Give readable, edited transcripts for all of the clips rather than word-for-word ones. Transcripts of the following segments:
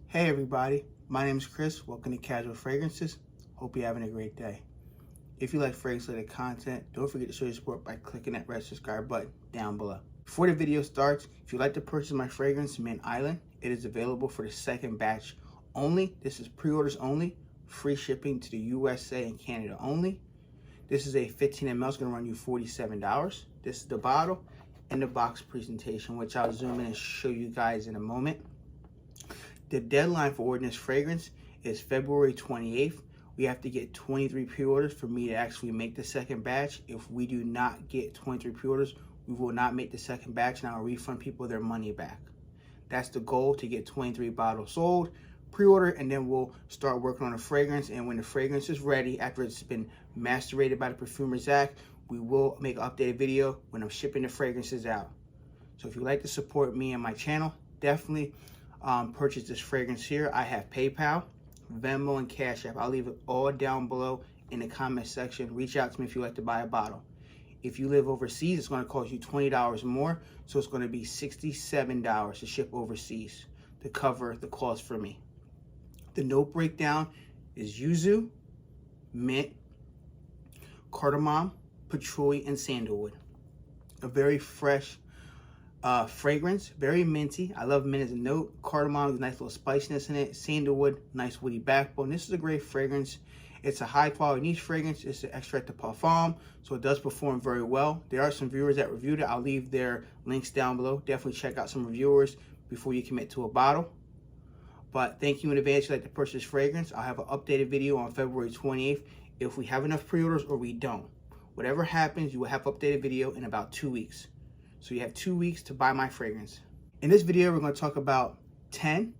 Hey everybody, my name is Chris. Welcome to Casual Fragrances. Hope you're having a great day. If you like fragrance-related content, don't forget to show your support by clicking that red subscribe button down below. Before the video starts, if you'd like to purchase my fragrance, Mint Island, it is available for the second batch only. This is pre-orders only, free shipping to the USA and Canada only. This is a 15 ml, it's gonna run you $47. This is the bottle and the box presentation, which I'll zoom in and show you guys in a moment. The deadline for ordering this fragrance is February 28th. We have to get 23 pre-orders for me to actually make the second batch. If we do not get 23 pre-orders, we will not make the second batch and I'll refund people their money back. That's the goal, to get 23 bottles sold, pre-order, and then we'll start working on the fragrance. And when the fragrance is ready, after it's been macerated by the Perfumer Zach, we will make an updated video when I'm shipping the fragrances out. So if you'd like to support me and my channel, definitely purchase this fragrance here. I have PayPal, Venmo, and Cash App. I'll leave it all down below in the comment section. Reach out to me if you'd like to buy a bottle. If you live overseas, it's going to cost you $20 more, so it's going to be $67 to ship overseas to cover the cost for me. The note breakdown is yuzu, mint, cardamom, patchouli, and sandalwood. A very fresh fragrance, very minty. I love mint as a note. Cardamom has a nice little spiciness in it. Sandalwood, nice woody backbone. This is a great fragrance. It's a high quality niche fragrance. It's an extract of parfum, so it does perform very well. There are some viewers that reviewed it. I'll leave their links down below. Definitely check out some reviewers before you commit to a bottle. But thank you in advance if you'd like to purchase this fragrance. I'll have an updated video on February 28th if we have enough pre-orders or we don't. Whatever happens, you will have an updated video in about 2 weeks. So you have 2 weeks to buy my fragrance. In this video, we're going to talk about 10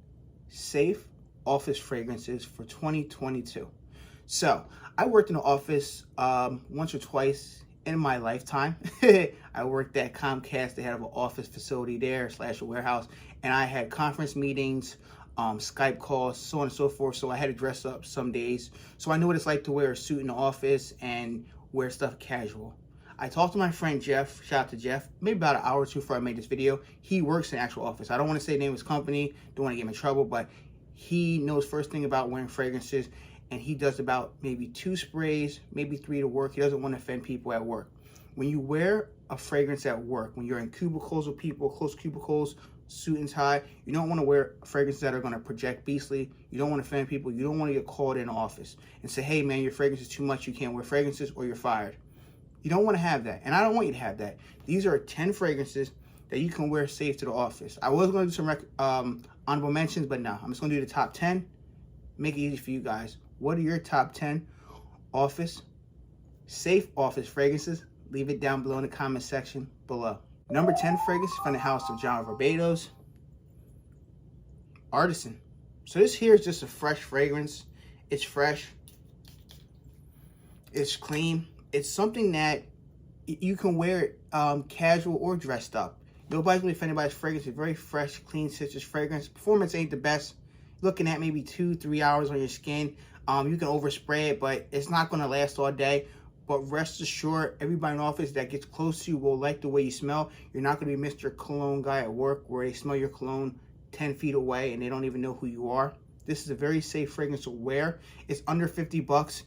safe office fragrances for 2022. So I worked in the office once or twice in my lifetime. I worked at Comcast. They had an office facility there / a warehouse. And I had conference meetings, Skype calls, so on and so forth. So I had to dress up some days. So I knew what it's like to wear a suit in the office and wear stuff casual. I talked to my friend Jeff, shout out to Jeff, maybe about an hour or two before I made this video. He works in the actual office. I don't want to say the name of his company, don't want to get him in trouble, but he knows first thing about wearing fragrances, and he does about maybe 2 sprays, maybe 3 to work. He doesn't want to offend people at work. When you wear a fragrance at work, when you're in cubicles with people, close cubicles, suit and tie, you don't want to wear fragrances that are going to project beastly. You don't want to offend people. You don't want to get called in the office and say, hey man, your fragrance is too much, you can't wear fragrances, or you're fired. You don't want to have that, and I don't want you to have that. These are 10 fragrances that you can wear safe to the office. I was going to do some honorable mentions, but no, I'm just going to do the top 10. Make it easy for you guys. What are your top 10 safe office fragrances? Leave it down below in the comment section below. Number 10 fragrance from the house of John VARVATOS, Artisan. So this here is just a fresh fragrance. It's fresh. It's clean. It's something that you can wear casual or dressed up. Nobody's really offended by this fragrance. It's very fresh, clean citrus fragrance. Performance ain't the best. Looking at maybe 2-3 hours on your skin. You can overspray it, but it's not going to last all day. But rest assured, everybody in the office that gets close to you will like the way you smell. You're not going to be Mr. Cologne guy at work where they smell your cologne 10 feet away and they don't even know who you are. This is a very safe fragrance to wear. It's under 50 bucks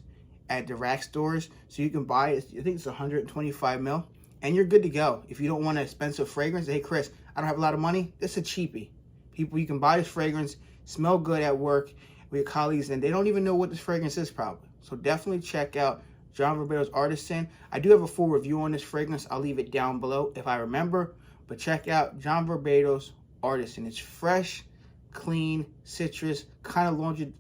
at the rack stores, so you can buy it. I think it's 125 ml, and you're good to go. If you don't want an expensive fragrance, hey Chris, I don't have a lot of money, this is a cheapie. People, you can buy this fragrance, smell good at work with your colleagues, and they don't even know what this fragrance is probably. So definitely check out John VARVATOS Artisan. I do have a full review on this fragrance. I'll leave it down below if I remember, but check out John VARVATOS Artisan. It's fresh, clean, citrus, kind of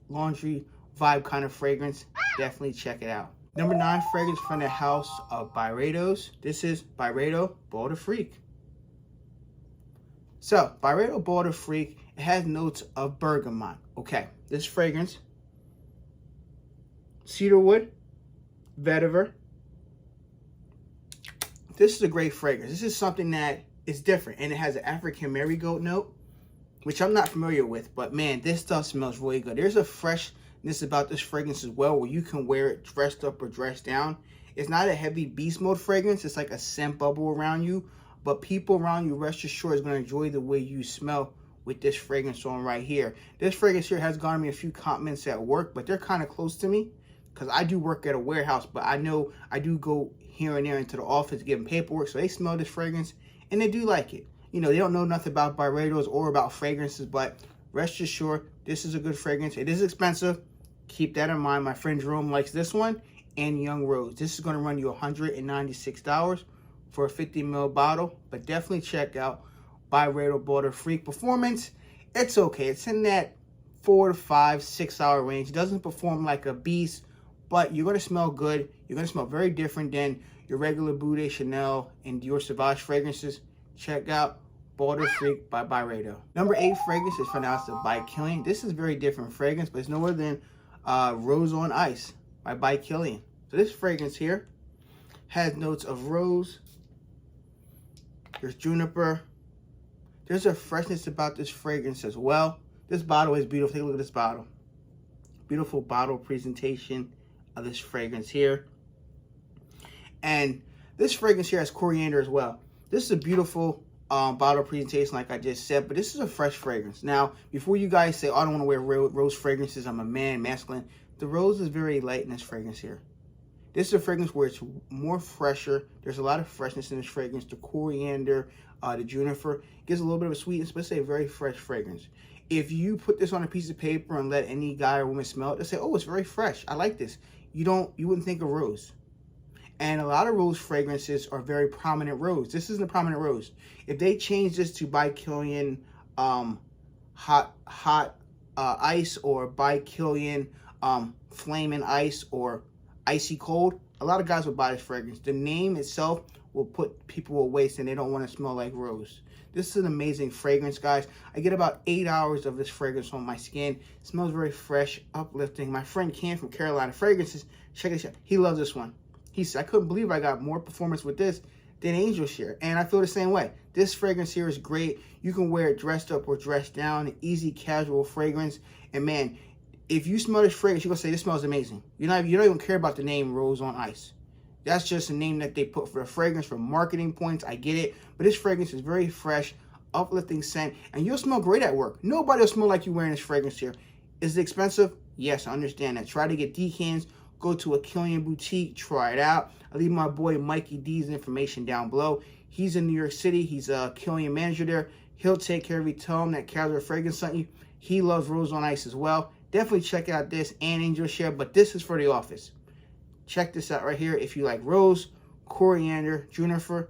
laundry vibe kind of fragrance. Definitely check it out. Number 9 fragrance from the house of BYREDOs. This is BYREDO Ball to Freak. So BYREDO Ball to Freak, it has notes of bergamot. Okay, this fragrance, cedarwood, vetiver. This is a great fragrance. This is something that is different, and it has an African marigold note, which I'm not familiar with, but man, this stuff smells really good. There's a freshness about this fragrance as well, where you can wear it dressed up or dressed down. It's not a heavy beast mode fragrance. It's like a scent bubble around you, but people around you, rest assured, is going to enjoy the way you smell with this fragrance on right here. This fragrance here has garnered me a few comments at work, but they're kind of close to me because I do work at a warehouse, but I know I do go here and there into the office giving paperwork, so they smell this fragrance and they do like it. You know, they don't know nothing about BYREDOs or about fragrances, but rest assured, this is a good fragrance. It is expensive. Keep that in mind. My friend Jerome likes this one and Young Rose. This is going to run you $196 for a 50 ml bottle, but definitely check out BYREDO Border Freak Performance. It's okay. It's in that 4 to 5, 6 hour range. It doesn't perform like a beast, but you're going to smell good. You're going to smell very different than your regular Boudet, Chanel, and Dior Sauvage fragrances. Check out Border Freak by BYREDO. Number 8 fragrance is pronounced by KILIAN. This is a very different fragrance, but it's no other than Rose on Ice by KILIAN. So this fragrance here has notes of rose. There's juniper. There's a freshness about this fragrance as well. This bottle is beautiful. Take a look at this bottle. Beautiful bottle presentation of this fragrance here. And this fragrance here has coriander as well. This is a beautiful bottle presentation like I just said, but this is a fresh fragrance. Now, before you guys say, oh, I don't want to wear rose fragrances, I'm a man, masculine, the rose is very light in this fragrance here. This is a fragrance where it's more fresher. There's a lot of freshness in this fragrance. The coriander, the juniper gives a little bit of a sweetness, but it's a very fresh fragrance. If you put this on a piece of paper and let any guy or woman smell it, they'll say, oh, it's very fresh. I like this. You wouldn't think of rose. And a lot of rose fragrances are very prominent rose. This isn't a prominent rose. If they change this to by KILIAN hot ice, or by KILIAN flaming ice, or icy cold, a lot of guys will buy this fragrance. The name itself will put people away saying they don't want to smell like rose. This is an amazing fragrance, guys. I get about 8 hours of this fragrance on my skin. It smells very fresh, uplifting. My friend Ken from Carolina Fragrances, check this out. He loves this one. He said, I couldn't believe I got more performance with this than Angel Share. And I feel the same way. This fragrance here is great. You can wear it dressed up or dressed down. An easy, casual fragrance. And man, if you smell this fragrance, you're going to say, this smells amazing. You don't even care about the name Rose on Ice. That's just a name that they put for a fragrance for marketing points. I get it. But this fragrance is very fresh, uplifting scent. And you'll smell great at work. Nobody will smell like you wearing this fragrance here. Is it expensive? Yes, I understand that. Try to get decants. Go to a KILIAN boutique, try it out. I'll leave my boy Mikey D's information down below. He's in New York City. He's a KILIAN manager there. He'll take care of you. Tell him that Casual Fragrance sent you. He loves Rose on Ice as well. Definitely check out this and Angel Share, but this is for the office. Check this out right here. If you like rose, coriander, juniper,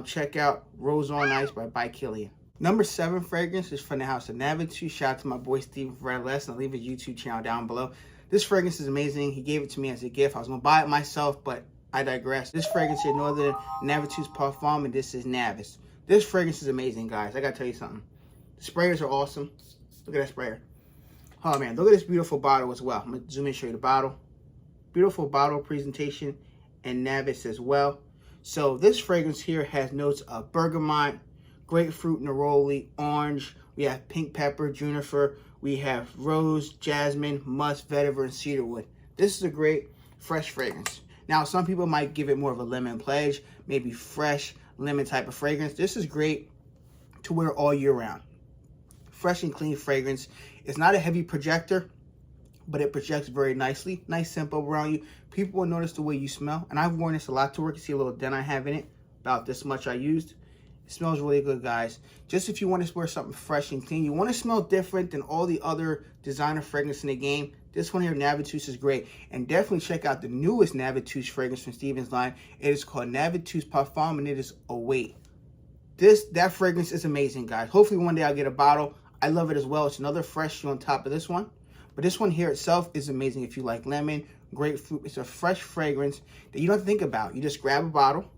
check out Rose on Ice by KILIAN. Number 7 fragrance is from the house of NAVITUS. Shout out to my boy Steve for REDOLESSENCE. I'll leave his YouTube channel down below. This fragrance is amazing. He gave it to me as a gift. I was going to buy it myself, but I digress. This fragrance here, no other than NAVITUS PARFUM, and this is NAVUS. This fragrance is amazing, guys. I got to tell you something. The sprayers are awesome. Look at that sprayer. Oh, man. Look at this beautiful bottle as well. I'm going to zoom in and show you the bottle. Beautiful bottle presentation, and NAVUS as well. So this fragrance here has notes of bergamot, grapefruit, neroli, orange. We have pink pepper, juniper. We have rose, jasmine, musk, vetiver, and cedarwood. This is a great fresh fragrance. Now, some people might give it more of a lemon pledge, maybe fresh lemon type of fragrance. This is great to wear all year round. Fresh and clean fragrance. It's not a heavy projector, but it projects very nicely. Nice, simple around you. People will notice the way you smell. And I've worn this a lot to work. You see a little dent I have in it. About this much I used. It smells really good, guys. Just if you want to wear something fresh and clean, you want to smell different than all the other designer fragrance in the game, this one here, NAVITUS, is great. And definitely check out the newest NAVITUS fragrance from Steven's line. It is called NAVITUS Parfum, and it is Await. That fragrance is amazing, guys. Hopefully one day I'll get a bottle. I love it as well. It's another fresh on top of this one. But this one here itself is amazing if you like lemon, grapefruit. It's a fresh fragrance that you don't have to think about. You just grab a bottle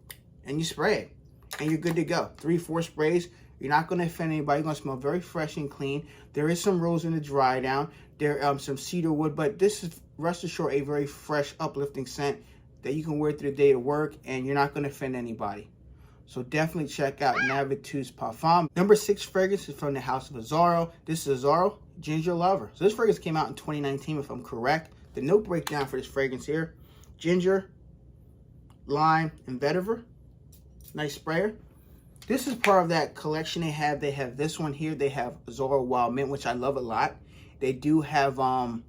and you spray it. And you're good to go. 3-4 sprays. You're not going to offend anybody. You're going to smell very fresh and clean. There is some rose in the dry down. There some cedar wood. But this is, rest assured, a very fresh, uplifting scent that you can wear through the day to work. And you're not going to offend anybody. So definitely check out NAVITUS Parfum. Number 6 fragrance is from the house of AZZARO. This is AZZARO Ginger Lover. So this fragrance came out in 2019, if I'm correct. The note breakdown for this fragrance here: ginger, lime, and vetiver. Nice sprayer. This is part of that collection they have. They have this one here. They have AZZARO Wild Mint, which I love a lot. They do have a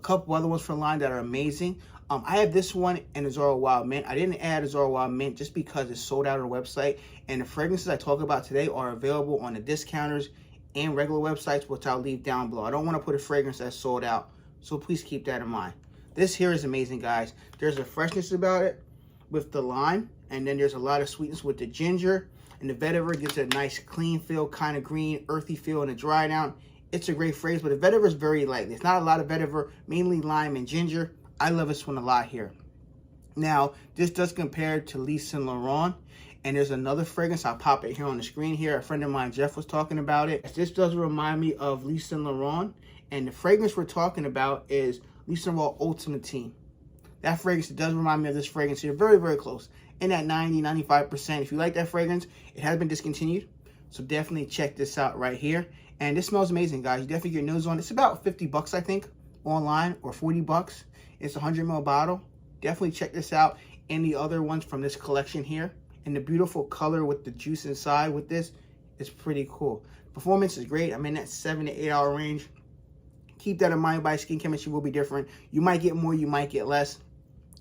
couple other ones for the line that are amazing. I have this one and AZZARO Wild Mint. I didn't add AZZARO Wild Mint just because it's sold out on the website. And the fragrances I talk about today are available on the discounters and regular websites, which I'll leave down below. I don't want to put a fragrance that's sold out, so please keep that in mind. This here is amazing, guys. There's a freshness about it with the lime, and then there's a lot of sweetness with the ginger. And the vetiver gives it a nice clean feel, kind of green, earthy feel in the dry down. It's a great fragrance, but the vetiver is very light. There's not a lot of vetiver, mainly lime and ginger. I love this one a lot here. Now, this does compare to Yves Saint Laurent, and there's another fragrance. I'll pop it here on the screen here. A friend of mine, Jeff, was talking about it. This does remind me of Yves Saint Laurent, and the fragrance we're talking about is Yves Saint Laurent Ultimatine. That fragrance does remind me of this fragrance here. Very, very close. In at 90-95%. If you like that fragrance, it has been discontinued. So definitely check this out right here. And this smells amazing, guys. You definitely get your nose on it. It's about 50 bucks, I think, online, or 40 bucks. It's a 100 ml bottle. Definitely check this out and the other ones from this collection here. And the beautiful color with the juice inside with this is pretty cool. Performance is great. I'm in that 7 to 8 hour range. Keep that in mind. By skin chemistry will be different. You might get more, you might get less.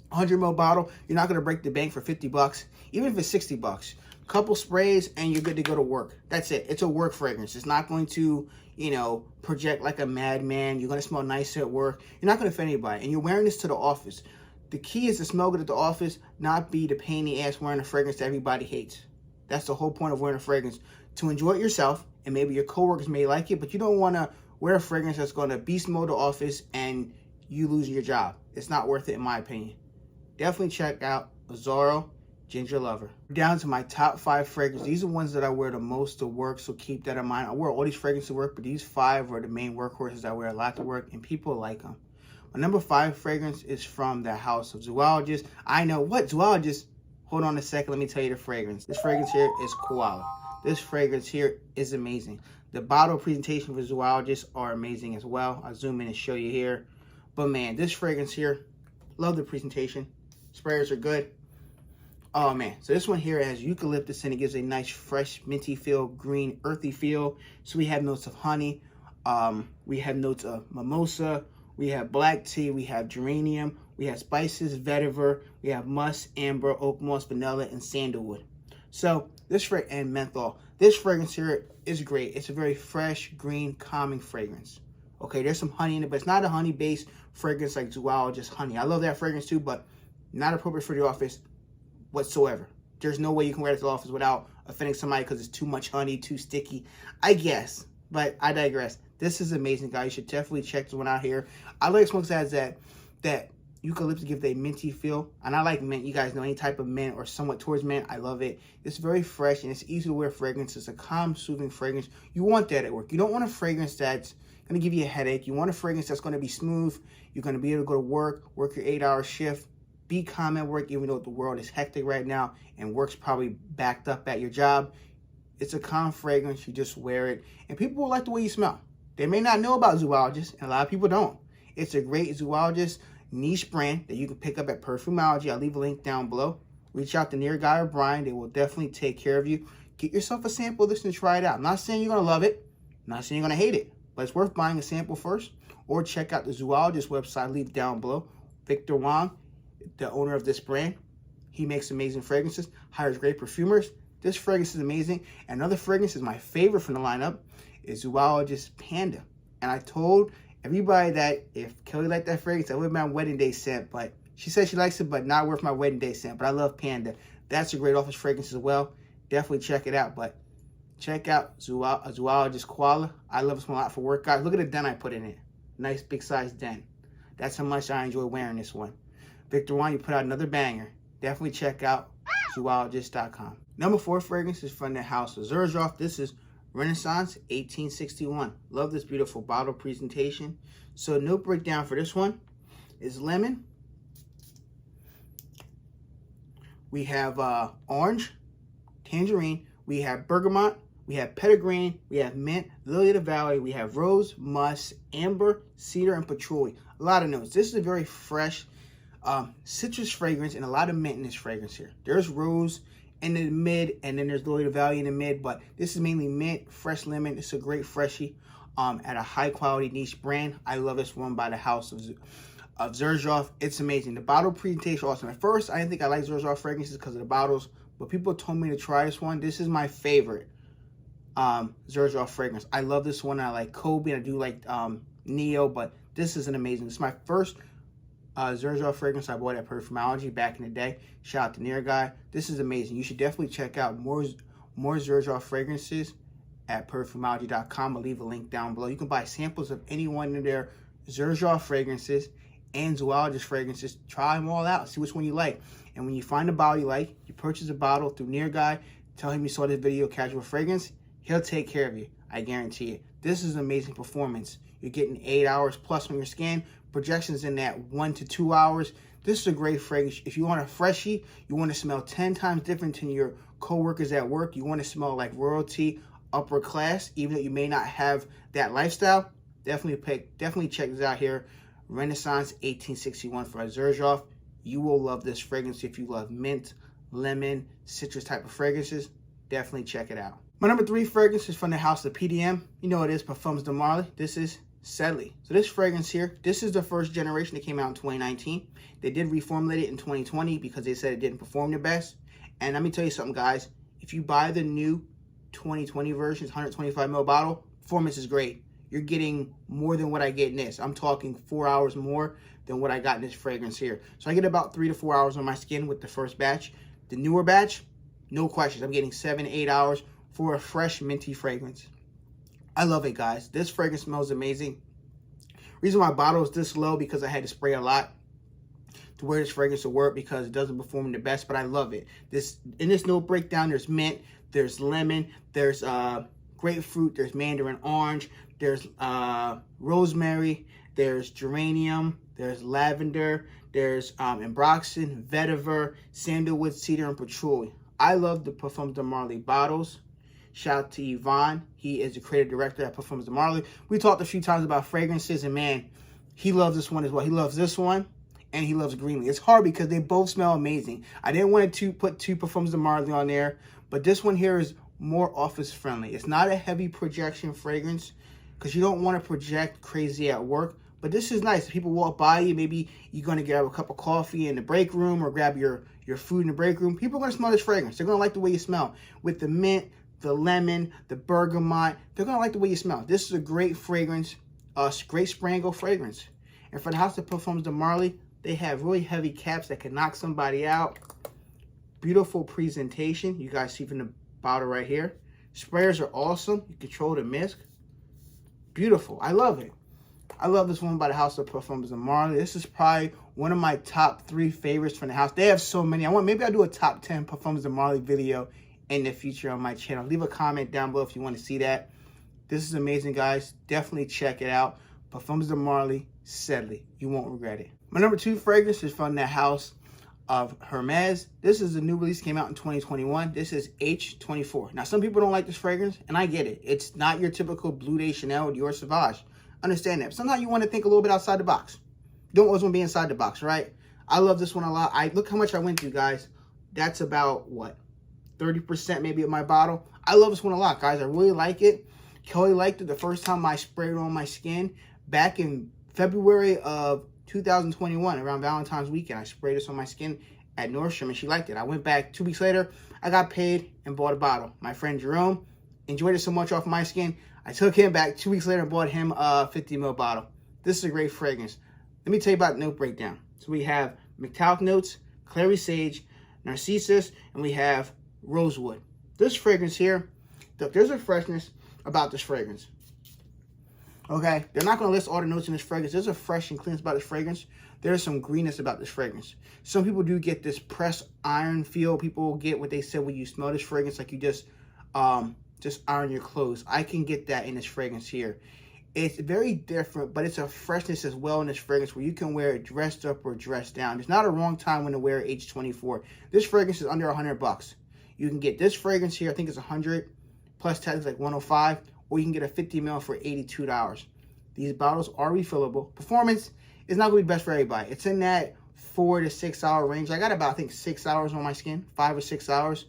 100 ml bottle, you're not going to break the bank for 50 bucks, even if it's 60 bucks. Couple sprays and you're good to go to work. That's it. It's a work fragrance. It's not going to, you know, project like a madman. You're going to smell nice at work. You're not going to offend anybody. And you're wearing this to the office. The key is to smell good at the office, not be the pain in the ass wearing a fragrance that everybody hates. That's the whole point of wearing a fragrance. To enjoy it yourself, and maybe your coworkers may like it, but you don't want to wear a fragrance that's going to beast mode the office and you lose your job. It's not worth it, in my opinion. Definitely check out AZZARO Ginger Lover. Down to my top 5 fragrances. These are ones that I wear the most to work, so keep that in mind. I wear all these fragrances to work, but these 5 are the main workhorses I wear a lot to work, and people like them. My number 5 fragrance is from the house of Zoologists. I know, what, Zoologists? Hold on a second, let me tell you the fragrance. This fragrance here is KOALA. This fragrance here is amazing. The bottle presentation for Zoologists are amazing as well. I'll zoom in and show you here. But man, this fragrance here, love the presentation. Sprayers are good. Oh man, so this one here has eucalyptus and it gives a nice fresh minty feel, green earthy feel. So we have notes of honey, we have notes of mimosa, we have black tea, we have geranium, we have spices, vetiver, we have musk, amber, oak moss, vanilla, and sandalwood. So this fragrance, and menthol. This fragrance here is great. It's a very fresh, green, calming fragrance. Okay, there's some honey in it, but it's not a honey-based fragrance like Zoologist honey. I love that fragrance too, but not appropriate for the office whatsoever. There's no way you can wear it to the office without offending somebody because it's too much honey, too sticky, I guess. But I digress. This is amazing, guys. You should definitely check this one out here. I like smokes that has that eucalyptus, gives a minty feel. And I like mint. You guys know any type of mint or somewhat towards mint. I love it. It's very fresh and it's easy to wear fragrance. It's a calm, soothing fragrance. You want that at work. You don't want a fragrance that's going to give you a headache. You want a fragrance that's going to be smooth. You're going to be able to go to work your 8-hour shift. Be calm at work, even though the world is hectic right now and work's probably backed up at your job. It's a calm fragrance. You just wear it. And people will like the way you smell. They may not know about Zoologists, and a lot of people don't. It's a great Zoologist niche brand that you can pick up at Perfumology. I'll leave a link down below. Reach out to Near Guy or Brian. They will definitely take care of you. Get yourself a sample of this and try it out. I'm not saying you're going to love it. I'm not saying you're going to hate it. But it's worth buying a sample first. Or check out the Zoologist website. I'll leave down below. Victor Wong, the owner of this brand, he makes amazing fragrances, hires great perfumers. This fragrance is amazing. Another fragrance is my favorite from the lineup is Zoologist Panda. And I told everybody that if Kelly liked that fragrance, that would be my wedding day scent. But she said she likes it, but not worth my wedding day scent. But I love Panda. That's a great office fragrance as well. Definitely check it out. But check out Zoologist KOALA. I love this one a lot for work, guys. Look at the dent I put in it. Nice big size dent. That's how much I enjoy wearing this one. Victor Wine, you put out another banger. Definitely check out zoologist.com. Number 4 fragrance is from the house of XERJOFF. This is Renaissance 1861. Love this beautiful bottle presentation. So note breakdown for this one is lemon. We have orange, tangerine. We have bergamot. We have petitgrain. We have mint, lily of the valley. We have rose, musk, amber, cedar, and patchouli. A lot of notes. This is a very fresh citrus fragrance and a lot of mint in this fragrance here. There's rose in the mid, and then there's Lily Valley in the mid, but this is mainly mint, fresh lemon. It's a great freshie at a high quality niche brand. I love this one by the house of XERJOFF. It's amazing. The bottle presentation awesome. At first, I didn't think I liked XERJOFF fragrances because of the bottles, but people told me to try this one. This is my favorite XERJOFF fragrance. I love this one. I like Kobe, and I do like Neo, but this is an amazing. This is my first XERJOFF fragrance I bought at Perfumology back in the day. Shout out to Near Guy. This is amazing. You should definitely check out more XERJOFF fragrances at perfumology.com. I'll leave a link down below. You can buy samples of any one of their XERJOFF fragrances and zoologist fragrances. Try them all out. See which one you like. And when you find a bottle you like, you purchase a bottle through Near Guy. Tell him you saw this video, Casual Fragrance. He'll take care of you. I guarantee it. This is amazing performance. You're getting 8 hours plus on your skin. Projections in that 1 to 2 hours. This is a great fragrance. If you want a freshie, you want to smell 10 times different than your co-workers at work. You want to smell like royalty, upper class, even though you may not have that lifestyle. Definitely check this out here. Renaissance 1861 for XERJOFF. You will love this fragrance if you love mint, lemon, citrus type of fragrances. Definitely check it out. My number 3 fragrance is from the house of PDM. You know it is, Parfums de Marly. This is SEDLEY. So this fragrance here, this is the first generation that came out in 2019. They did reformulate it in 2020 because they said it didn't perform the best. And let me tell you something, guys. If you buy the new 2020 version, 125 ml bottle, performance is great. You're getting more than what I get in this. I'm talking 4 hours more than what I got in this fragrance here. So I get about 3 to 4 hours on my skin with the first batch. The newer batch, no questions. I'm getting 7 to 8 hours for a fresh minty fragrance. I love it, guys. This fragrance smells amazing. Reason why my bottle is this low because I had to spray a lot to wear this fragrance to work because it doesn't perform the best, but I love it. In this note breakdown, there's mint, there's lemon, there's grapefruit, there's mandarin orange, there's rosemary, there's geranium, there's lavender, there's ambroxan, vetiver, sandalwood, cedar, and patchouli. I love the Parfums de Marly bottles. Shout out to Yvonne. He is the creative director at Parfums de Marly. We talked a few times about fragrances, and man, he loves this one as well. He loves this one, and he loves Greenlee. It's hard because they both smell amazing. I didn't want to put 2 Parfums de Marly on there, but this one here is more office friendly. It's not a heavy projection fragrance because you don't want to project crazy at work. But this is nice. If people walk by you, maybe you're going to grab a cup of coffee in the break room or grab your food in the break room. People are going to smell this fragrance. They're going to like the way you smell. With the mint, the lemon, the bergamot, they're going to like the way you smell. This is a great fragrance, great spray and go fragrance. And for the house of Parfums de Marly, they have really heavy caps that can knock somebody out. Beautiful presentation. You guys see from the bottle right here. Sprayers are awesome. You control the mist. Beautiful. I love it. I love this one by the house of Parfums de Marly. This is probably one of my top 3 favorites from the house. They have so many. Maybe I'll do a top 10 Parfums de Marly video in the future on my channel. Leave a comment down below if you want to see that. This is amazing, guys. Definitely check it out. Parfums de Marly, SEDLEY. You won't regret it. My number 2 fragrance is from the house of HERMÈS. This is a new release, came out in 2021. This is H24. Now, some people don't like this fragrance, and I get it. It's not your typical Bleu de Chanel or Dior Sauvage. Understand that. Sometimes you want to think a little bit outside the box. You don't always want to be inside the box, right? I love this one a lot. Look how much I went through, guys. That's about, what, 30% maybe of my bottle. I love this one a lot, guys. I really like it. Kelly liked it the first time I sprayed it on my skin back in February of 2021, around Valentine's weekend. I sprayed this on my skin at Nordstrom, and she liked it. I went back 2 weeks later. I got paid and bought a bottle. My friend Jerome enjoyed it so much off my skin. I took him back 2 weeks later and bought him a 50 ml bottle. This is a great fragrance. Let me tell you about the note breakdown. So we have metallic notes, clary sage, narcissus, and we have rosewood. This fragrance here, there's a freshness about this fragrance. Okay, they're not going to list all the notes in this fragrance. There's a fresh and cleanness about this fragrance. There's some greenness about this fragrance. Some people do get this pressed iron feel. People get what they said when you smell this fragrance, like you just iron your clothes. I can get that in this fragrance here. It's very different, but it's a freshness as well in this fragrance where you can wear it dressed up or dressed down. There's not a wrong time when to wear H24. This fragrance is under $100. You can get this fragrance here, I think it's 100 plus tax like 105, or you can get a 50 ml for $82. These bottles are refillable. Performance is not going to be best for everybody. It's in that 4 to 6 hour range. I got about, I think, 6 hours on my skin, 5 or 6 hours.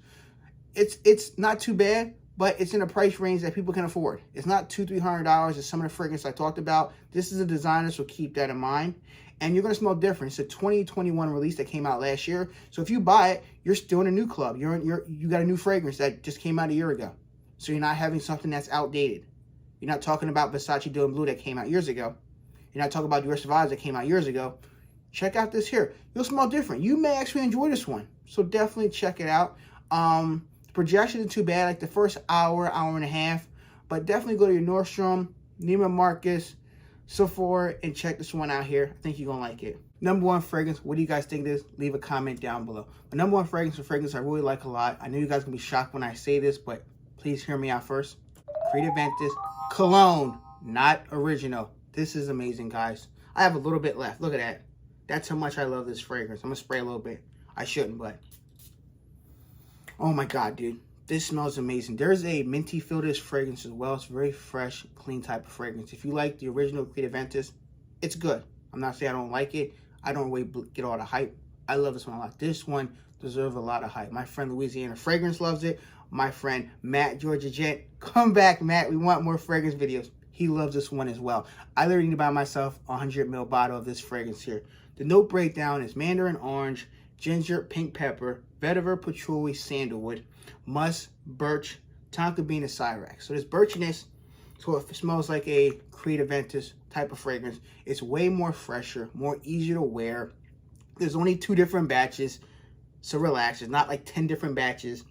it's not too bad, but it's in a price range that people can afford. It's not $200-300 as some of the fragrances I talked about. This is a designer, so keep that in mind. And you're gonna smell different. It's a 2021 release that came out last year. So if you buy it, you're still in a new club. You got a new fragrance that just came out a year ago. So you're not having something that's outdated. You're not talking about Versace Dill and Blue that came out years ago. You're not talking about Dior Sauvage that came out years ago. Check out this here. You'll smell different. You may actually enjoy this one. So definitely check it out. The projection isn't too bad, like the first hour, hour and a half. But definitely go to your Nordstrom, Neiman Marcus, Sephora, and check this one out here. I think you're going to like it. Number one fragrance, what do you guys think it is? Leave a comment down below. The number one fragrance for fragrance I really like a lot. I know you guys are going to be shocked when I say this, but please hear me out first. Creed AVENTUS Cologne, not original. This is amazing, guys. I have a little bit left. Look at that. That's how much I love this fragrance. I'm going to spray a little bit. I shouldn't, but oh my God, dude. This smells amazing. There's a minty feel to this fragrance as well. It's very fresh, clean type of fragrance. If you like the original Creed AVENTUS, it's good. I'm not saying I don't like it. I don't really get all the hype. I love this one a lot. This one deserves a lot of hype. My friend Louisiana Fragrance loves it. My friend Matt Georgia Gent. Come back, Matt. We want more fragrance videos. He loves this one as well. I literally need to buy myself a 100 ml bottle of this fragrance here. The note breakdown is mandarin orange, ginger, pink pepper, vetiver, patchouli, sandalwood, musk, birch, tonka bean, and cyrax. So this birchiness, so it smells like a Creed AVENTUS type of fragrance. It's way more fresher, more easier to wear. There's only 2 different batches, so relax. It's not like 10 different batches.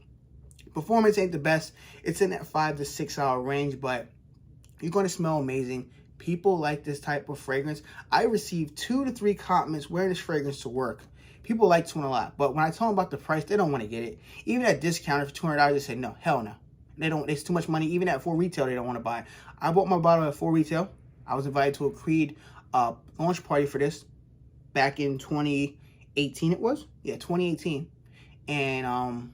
Performance ain't the best. It's in that 5 to 6 hour range, but you're going to smell amazing. People like this type of fragrance. I received 2 to 3 compliments wearing this fragrance to work. People like this one a lot, but when I tell them about the price, they don't want to get it. Even at discounted for $200, they say no, hell no. They don't. It's too much money. Even at full retail, they don't want to buy it. I bought my bottle at full retail. I was invited to a Creed launch party for this back in 2018. It was 2018, and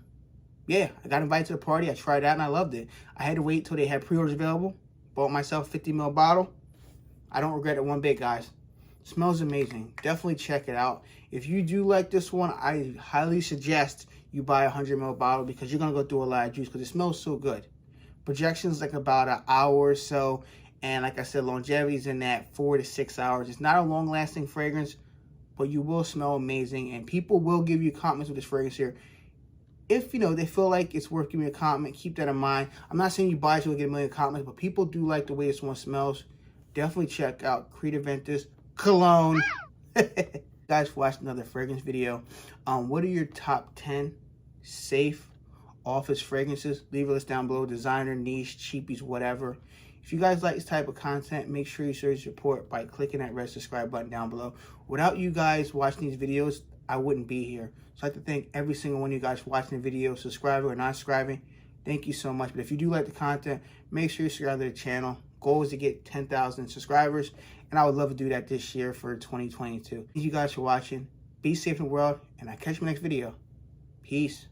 yeah, I got invited to the party. I tried it out and I loved it. I had to wait till they had pre-orders available. Bought myself a 50 ml bottle. I don't regret it one bit, guys. Smells amazing. Definitely check it out. If you do like this one, I highly suggest you buy a 100 ml bottle because you're going to go through a lot of juice because it smells so good. Projection's like about an hour or so. And like I said, longevity's in that 4 to 6 hours. It's not a long-lasting fragrance, but you will smell amazing. And people will give you compliments with this fragrance here. If, you know, they feel like it's worth giving you a compliment, keep that in mind. I'm not saying you buy it so you'll get a million compliments, but people do like the way this one smells. Definitely check out Creed AVENTUS Cologne. Guys, for watching another fragrance video. What are your top 10 safe office fragrances? Leave a list down below. Designer, niche, cheapies, whatever. If you guys like this type of content, make sure you show your support by clicking that red subscribe button down below. Without you guys watching these videos, I wouldn't be here. So I'd like to thank every single one of you guys for watching the video, subscribing or not subscribing. Thank you so much. But if you do like the content, make sure you subscribe to the channel. Goal is to get 10,000 subscribers, and I would love to do that this year for 2022. Thank you guys for watching. Be safe in the world, and I'll catch you in the next video. Peace.